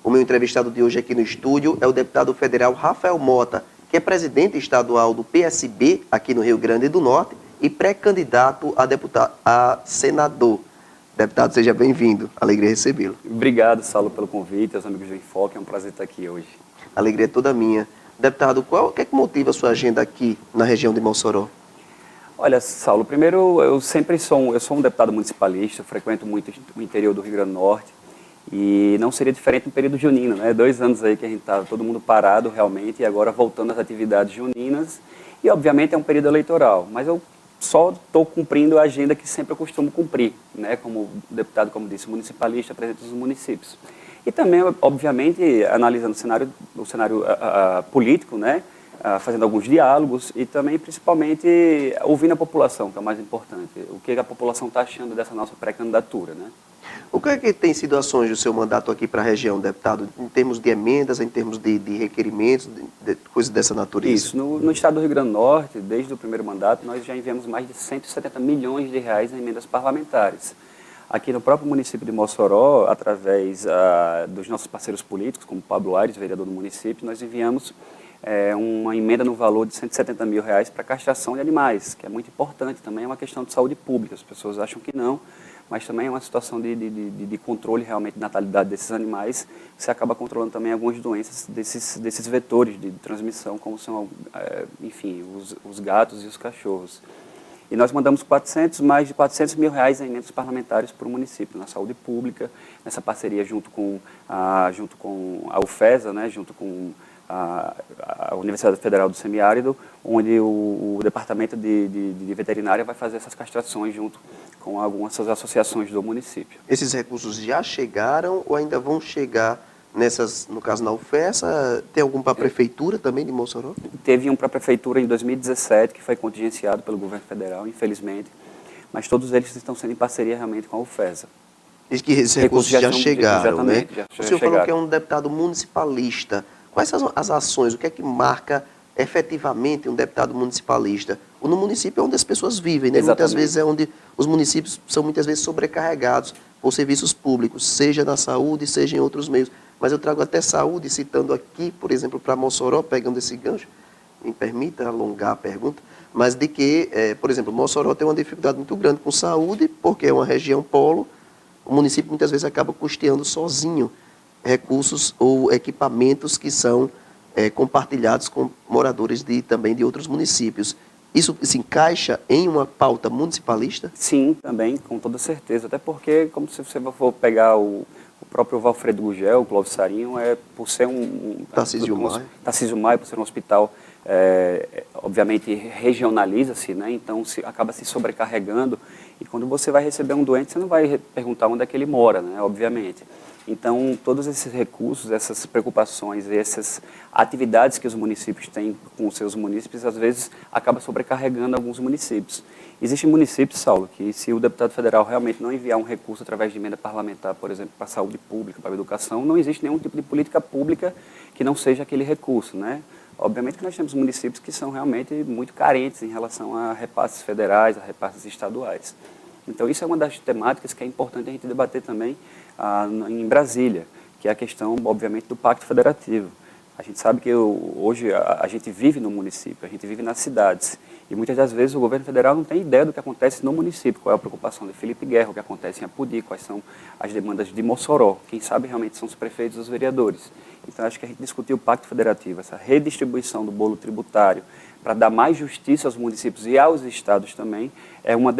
O meu entrevistado de hoje aqui no estúdio é o deputado federal Rafael Mota, que é presidente estadual do PSB aqui no Rio Grande do Norte e pré-candidato a senador. Deputado, seja bem-vindo. Alegria recebê-lo. Obrigado, Saulo, pelo convite, aos amigos do Enfoque, é um prazer estar aqui hoje. Alegria é toda minha. Deputado, o que é que motiva a sua agenda aqui na região de Mossoró? Olha, Saulo, primeiro, eu sou um deputado municipalista, frequento muito o interior do Rio Grande do Norte, e não seria diferente no período junino, né? 2 anos aí que a gente estava todo mundo parado realmente, e agora voltando às atividades juninas, e obviamente é um período eleitoral, mas eu só estou cumprindo a agenda que sempre eu costumo cumprir, né? Como deputado, como disse, municipalista, presidente dos municípios. E também, obviamente, analisando o cenário político, né? Fazendo alguns diálogos e também, principalmente, ouvindo a população, que é o mais importante. O que a população está achando dessa nossa pré-candidatura, né? O que é que tem sido ações do seu mandato aqui para a região, deputado, em termos de emendas, em termos de requerimentos, de coisas dessa natureza? Isso. No estado do Rio Grande do Norte, desde o primeiro mandato, nós já enviamos mais de 170 milhões de reais em emendas parlamentares. Aqui no próprio município de Mossoró, através dos nossos parceiros políticos, como Pablo Aires, vereador do município, nós enviamos uma emenda no valor de 170 mil reais para castração de animais, que é muito importante também, é uma questão de saúde pública. As pessoas acham que não, mas também é uma situação de controle realmente da natalidade desses animais. Você acaba controlando também algumas doenças desses vetores de transmissão, como são, enfim, os gatos e os cachorros. E nós mandamos mais de 400 mil reais em emendas parlamentares para o município, na saúde pública, nessa parceria junto com a UFESA, né, junto com a Universidade Federal do Semiárido, onde o Departamento de Veterinária vai fazer essas castrações junto com algumas associações do município. Esses recursos já chegaram ou ainda vão chegar no caso na UFESA? Tem algum para a Prefeitura também de Mossoró? Teve um para a Prefeitura em 2017, que foi contingenciado pelo governo federal, infelizmente, mas todos eles estão sendo em parceria realmente com a UFESA. Diz que esses recursos já chegaram, né? O senhor falou que é um deputado municipalista. Quais são as ações, o que é que marca efetivamente um deputado municipalista? No município é onde as pessoas vivem, né? Muitas vezes é onde os municípios são muitas vezes sobrecarregados por serviços públicos, seja na saúde, seja em outros meios. Mas eu trago até saúde, citando aqui, por exemplo, para Mossoró, pegando esse gancho, me permita alongar a pergunta, mas de que, por exemplo, Mossoró tem uma dificuldade muito grande com saúde, porque é uma região polo, o município muitas vezes acaba custeando sozinho recursos ou equipamentos que são compartilhados com moradores também de outros municípios. Isso se encaixa em uma pauta municipalista? Sim, também, com toda certeza. Até porque, como se você for pegar o próprio Valfredo Gugel, o Clóvis Sarinho, por ser Tarcísio Maia, por ser um hospital, obviamente regionaliza-se, né? Então acaba se sobrecarregando. E quando você vai receber um doente, você não vai perguntar onde é que ele mora, né? Obviamente. Então, todos esses recursos, essas preocupações, essas atividades que os municípios têm com os seus munícipes, às vezes, acaba sobrecarregando alguns municípios. Existem municípios, Saulo, que se o deputado federal realmente não enviar um recurso através de emenda parlamentar, por exemplo, para a saúde pública, para a educação, não existe nenhum tipo de política pública que não seja aquele recurso, né? Obviamente que nós temos municípios que são realmente muito carentes em relação a repasses federais, a repasses estaduais. Então, isso é uma das temáticas que é importante a gente debater também em Brasília, que é a questão, obviamente, do Pacto Federativo. A gente sabe que hoje a gente vive no município, a gente vive nas cidades, e muitas das vezes o governo federal não tem ideia do que acontece no município, qual é a preocupação de Felipe Guerra, o que acontece em Apodi, quais são as demandas de Mossoró, quem sabe realmente são os prefeitos e os vereadores. Então, acho que a gente discutiu o Pacto Federativo, essa redistribuição do bolo tributário, para dar mais justiça aos municípios e aos estados também, é uma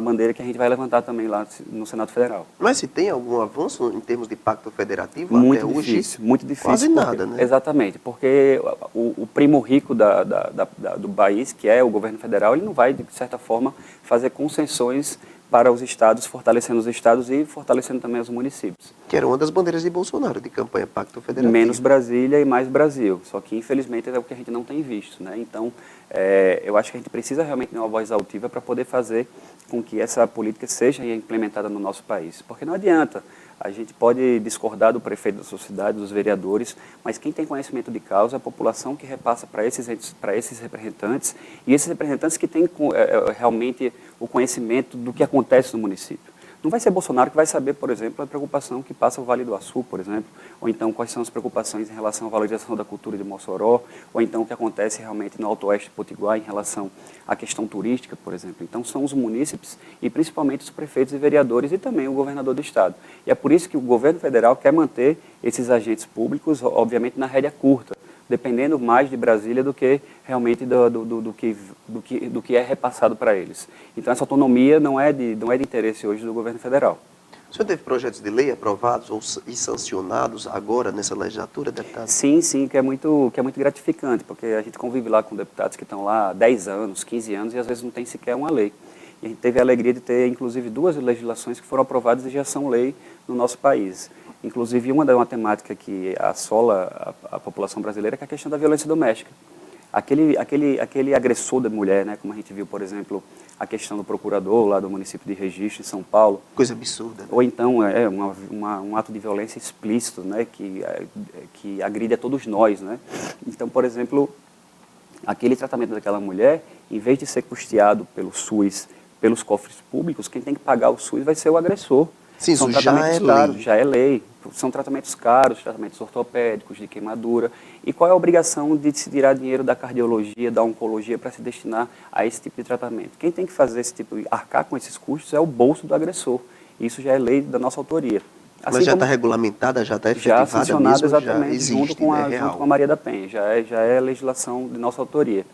bandeira que a gente vai levantar também lá no Senado Federal. Mas se tem algum avanço em termos de pacto federativo muito até difícil, hoje? Muito difícil. Quase nada, né? Exatamente, porque o primo rico do país, que é o governo federal, ele não vai, de certa forma, fazer concessões para os estados, fortalecendo os estados e fortalecendo também os municípios. Que era uma das bandeiras de Bolsonaro, de campanha Pacto Federativo. Menos Brasília e mais Brasil, só que infelizmente é o que a gente não tem visto, né? Então, eu acho que a gente precisa realmente de uma voz altiva para poder fazer com que essa política seja implementada no nosso país, porque não adianta. A gente pode discordar do prefeito da sua cidade, dos vereadores, mas quem tem conhecimento de causa é a população que repassa para esses representantes, e esses representantes que têm realmente o conhecimento do que acontece no município. Não vai ser Bolsonaro que vai saber, por exemplo, a preocupação que passa o Vale do Açu, por exemplo, ou então quais são as preocupações em relação à valorização da cultura de Mossoró, ou então o que acontece realmente no Alto Oeste de Potiguar em relação à questão turística, por exemplo. Então são os munícipes e principalmente os prefeitos e vereadores e também o governador do estado. E é por isso que o governo federal quer manter esses agentes públicos, obviamente, na rédea curta, dependendo mais de Brasília do que realmente do que é repassado para eles. Então, essa autonomia não é de interesse hoje do governo federal. O senhor teve projetos de lei aprovados e sancionados agora nessa legislatura, deputado? Sim, que é muito gratificante, porque a gente convive lá com deputados que estão lá há 10 anos, 15 anos e às vezes não tem sequer uma lei. E a gente teve a alegria de ter, inclusive, 2 legislações que foram aprovadas e já são lei no nosso país. Inclusive, uma temática que assola a população brasileira é a questão da violência doméstica. Aquele agressor da mulher, né, como a gente viu, por exemplo, a questão do procurador lá do município de Registro, em São Paulo. Coisa absurda. Né? Ou então um ato de violência explícito, né, que agride a todos nós. Né? Então, por exemplo, aquele tratamento daquela mulher, em vez de ser custeado pelo SUS, pelos cofres públicos, quem tem que pagar o SUS vai ser o agressor. Sim, são isso tratamentos caros, já é lei. São tratamentos caros, tratamentos ortopédicos, de queimadura. E qual é a obrigação de se tirar dinheiro da cardiologia, da oncologia, para se destinar a esse tipo de tratamento? Quem tem que fazer esse tipo, arcar com esses custos é o bolso do agressor. Isso já é lei da nossa autoria. Assim, mas já está regulamentada, já está efetivada, já sancionada mesmo, exatamente, já existe, junto com a Maria da Penha. Já é legislação de nossa autoria.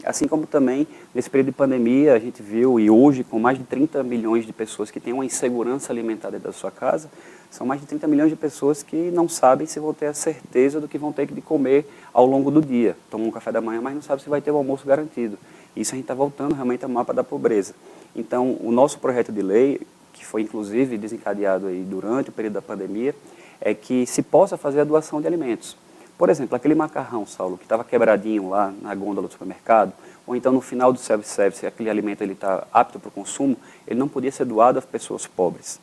Assim como também, nesse período de pandemia, a gente viu, e hoje, com mais de 30 milhões de pessoas que têm uma insegurança alimentar dentro da sua casa, são mais de 30 milhões de pessoas que não sabem se vão ter a certeza do que vão ter de comer ao longo do dia. Tomam um café da manhã, mas não sabem se vai ter o almoço garantido. Isso a gente está voltando realmente ao mapa da pobreza. Então, o nosso projeto de lei, que foi inclusive desencadeado aí durante o período da pandemia, é que se possa fazer a doação de alimentos. Por exemplo, aquele macarrão, Saulo, que estava quebradinho lá na gôndola do supermercado, ou então no final do self-service, aquele alimento está apto para o consumo, ele não podia ser doado às pessoas pobres,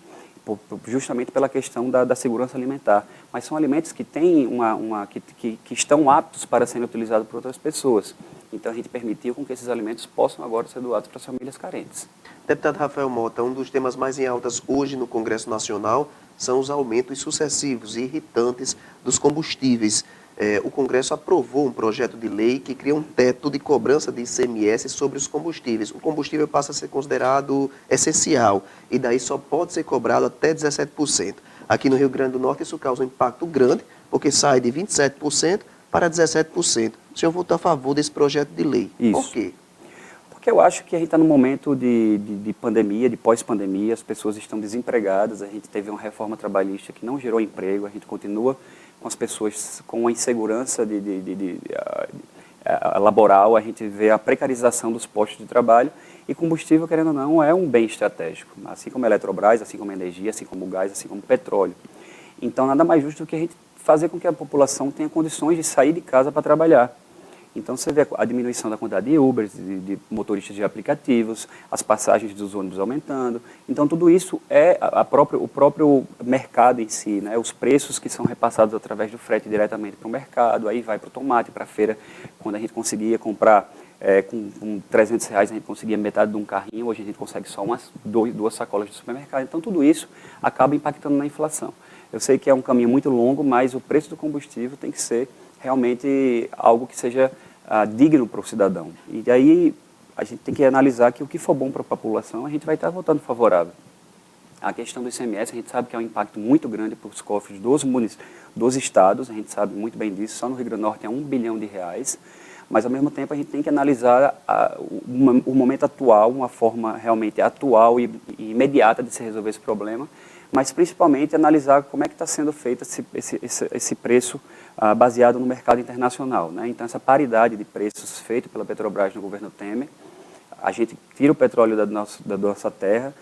justamente pela questão da segurança alimentar. Mas são alimentos que têm que estão aptos para serem utilizados por outras pessoas. Então a gente permitiu com que esses alimentos possam agora ser doados para as famílias carentes. Deputado Rafael Mota, um dos temas mais em altas hoje no Congresso Nacional são os aumentos sucessivos e irritantes dos combustíveis. O Congresso aprovou um projeto de lei que cria um teto de cobrança de ICMS sobre os combustíveis. O combustível passa a ser considerado essencial e daí só pode ser cobrado até 17%. Aqui no Rio Grande do Norte isso causa um impacto grande, porque sai de 27% para 17%. O senhor votou a favor desse projeto de lei. Isso. Por quê? Porque eu acho que a gente está num momento de pandemia, de pós-pandemia, as pessoas estão desempregadas, a gente teve uma reforma trabalhista que não gerou emprego, a gente continua com as pessoas com uma insegurança laboral, a gente vê a precarização dos postos de trabalho e combustível, querendo ou não, é um bem estratégico, assim como a Eletrobras, assim como a energia, assim como o gás, assim como o petróleo. Então, nada mais justo do que a gente fazer com que a população tenha condições de sair de casa para trabalhar. Então, você vê a diminuição da quantidade de Ubers, de motoristas de aplicativos, as passagens dos ônibus aumentando. Então, tudo isso é o próprio mercado em si, né? Os preços que são repassados através do frete diretamente para o mercado, aí vai para o tomate, para a feira, quando a gente conseguia comprar com R$300, a gente conseguia metade de um carrinho, hoje a gente consegue só duas sacolas de supermercado. Então, tudo isso acaba impactando na inflação. Eu sei que é um caminho muito longo, mas o preço do combustível tem que ser realmente algo que seja digno para o cidadão. E aí a gente tem que analisar que o que for bom para a população, a gente vai estar votando favorável. A questão do ICMS, a gente sabe que é um impacto muito grande para os cofres dos estados, a gente sabe muito bem disso, só no Rio Grande do Norte é R$1 bilhão, mas ao mesmo tempo a gente tem que analisar o momento atual, uma forma realmente atual e imediata de se resolver esse problema, mas principalmente analisar como é que está sendo feito esse preço baseado no mercado internacional, né? Então, essa paridade de preços feita pela Petrobras no governo Temer, a gente tira o petróleo da nossa terra,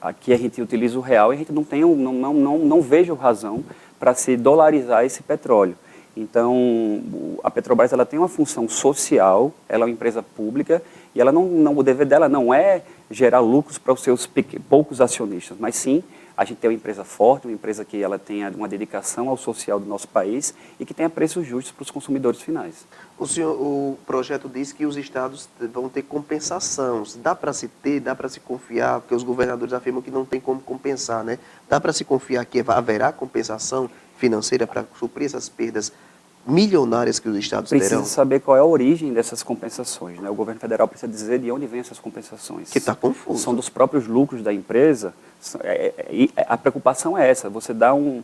aqui a gente utiliza o real e a gente não vejo razão para se dolarizar esse petróleo. Então, a Petrobras ela tem uma função social, ela é uma empresa pública e ela o dever dela não é gerar lucros para os seus poucos acionistas, mas sim a gente ter uma empresa forte, uma empresa que ela tenha uma dedicação ao social do nosso país e que tenha preços justos para os consumidores finais. O projeto diz que os estados vão ter compensação. Dá para se ter, dá para se confiar, porque os governadores afirmam que não tem como compensar, né? Dá para se confiar que haverá compensação financeira para suprir essas perdas milionárias que os estados terão? Precisa saber qual é a origem dessas compensações, né? O governo federal precisa dizer de onde vêm essas compensações. Que está confuso. São dos próprios lucros da empresa. A preocupação é essa, você dá um...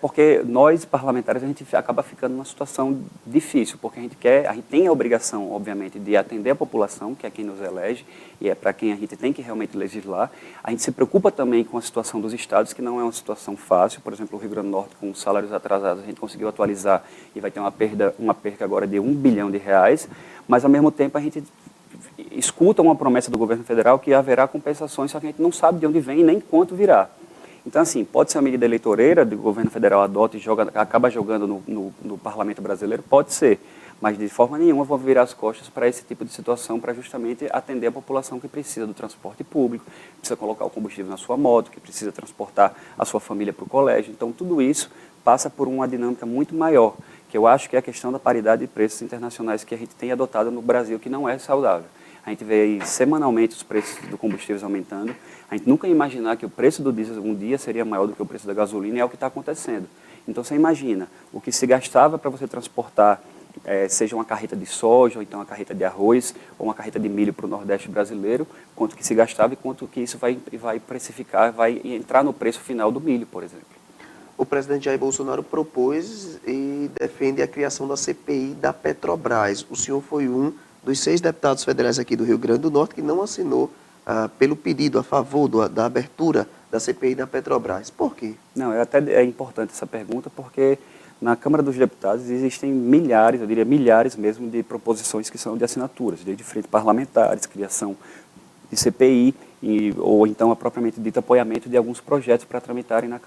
porque nós, parlamentares, a gente acaba ficando numa situação difícil, porque a gente tem a obrigação, obviamente, de atender a população, que é quem nos elege, e é para quem a gente tem que realmente legislar. A gente se preocupa também com a situação dos estados, que não é uma situação fácil. Por exemplo, o Rio Grande do Norte, com os salários atrasados, a gente conseguiu atualizar e vai ter uma perca agora de R$1 bilhão, mas ao mesmo tempo a gente escuta uma promessa do governo federal que haverá compensações, só que a gente não sabe de onde vem e nem quanto virá. Então, assim, pode ser uma medida eleitoreira, do governo federal adota e acaba jogando no parlamento brasileiro, pode ser, mas de forma nenhuma vão virar as costas para esse tipo de situação, para justamente atender a população que precisa do transporte público, precisa colocar o combustível na sua moto, que precisa transportar a sua família para o colégio. Então, tudo isso passa por uma dinâmica muito maior, que eu acho que é a questão da paridade de preços internacionais que a gente tem adotado no Brasil, que não é saudável. A gente vê aí semanalmente os preços do combustível aumentando. A gente nunca ia imaginar que o preço do diesel um dia seria maior do que o preço da gasolina, e é o que está acontecendo. Então você imagina, o que se gastava para você transportar, seja uma carreta de soja, ou então uma carreta de arroz, ou uma carreta de milho para o Nordeste brasileiro, quanto que se gastava e quanto que isso vai precificar, vai entrar no preço final do milho, por exemplo. O presidente Jair Bolsonaro propôs e defende a criação da CPI da Petrobras. O senhor foi um dos 6 deputados federais aqui do Rio Grande do Norte que não assinou pelo pedido a favor da abertura da CPI da Petrobras. Por quê? Não, é importante essa pergunta, porque na Câmara dos Deputados existem milhares, eu diria milhares mesmo, de proposições que são de assinaturas, de frente parlamentares, criação de CPI, ou então a propriamente dito apoiamento de alguns projetos para tramitarem na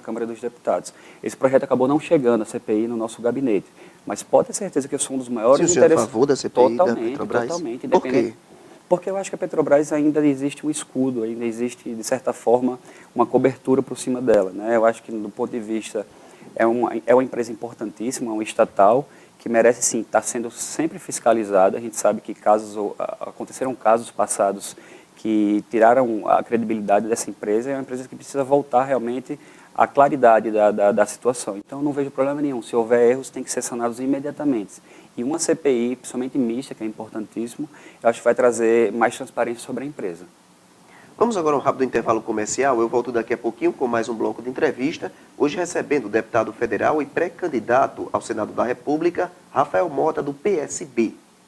Câmara dos Deputados. Esse projeto acabou não chegando à CPI no nosso gabinete, mas pode ter certeza que eu sou um dos maiores interesses. Você é a favor da CPI da Petrobras? Totalmente. Por quê? Porque eu acho que a Petrobras ainda existe um escudo, ainda existe, de certa forma, uma cobertura por cima dela, né? Eu acho que, do ponto de vista, é uma empresa importantíssima, uma estatal, que merece, sim, estar sendo sempre fiscalizada. A gente sabe que aconteceram casos passados que tiraram a credibilidade dessa empresa. É uma empresa que precisa voltar realmente à claridade da situação. Então, não vejo problema nenhum. Se houver erros, tem que ser sanados imediatamente. E uma CPI, principalmente mista, que é importantíssimo, eu acho que vai trazer mais transparência sobre a empresa. Vamos agora a um rápido intervalo comercial. Eu volto daqui a pouquinho com mais um bloco de entrevista. Hoje recebendo o deputado federal e pré-candidato ao Senado da República, Rafael Mota, do PSB.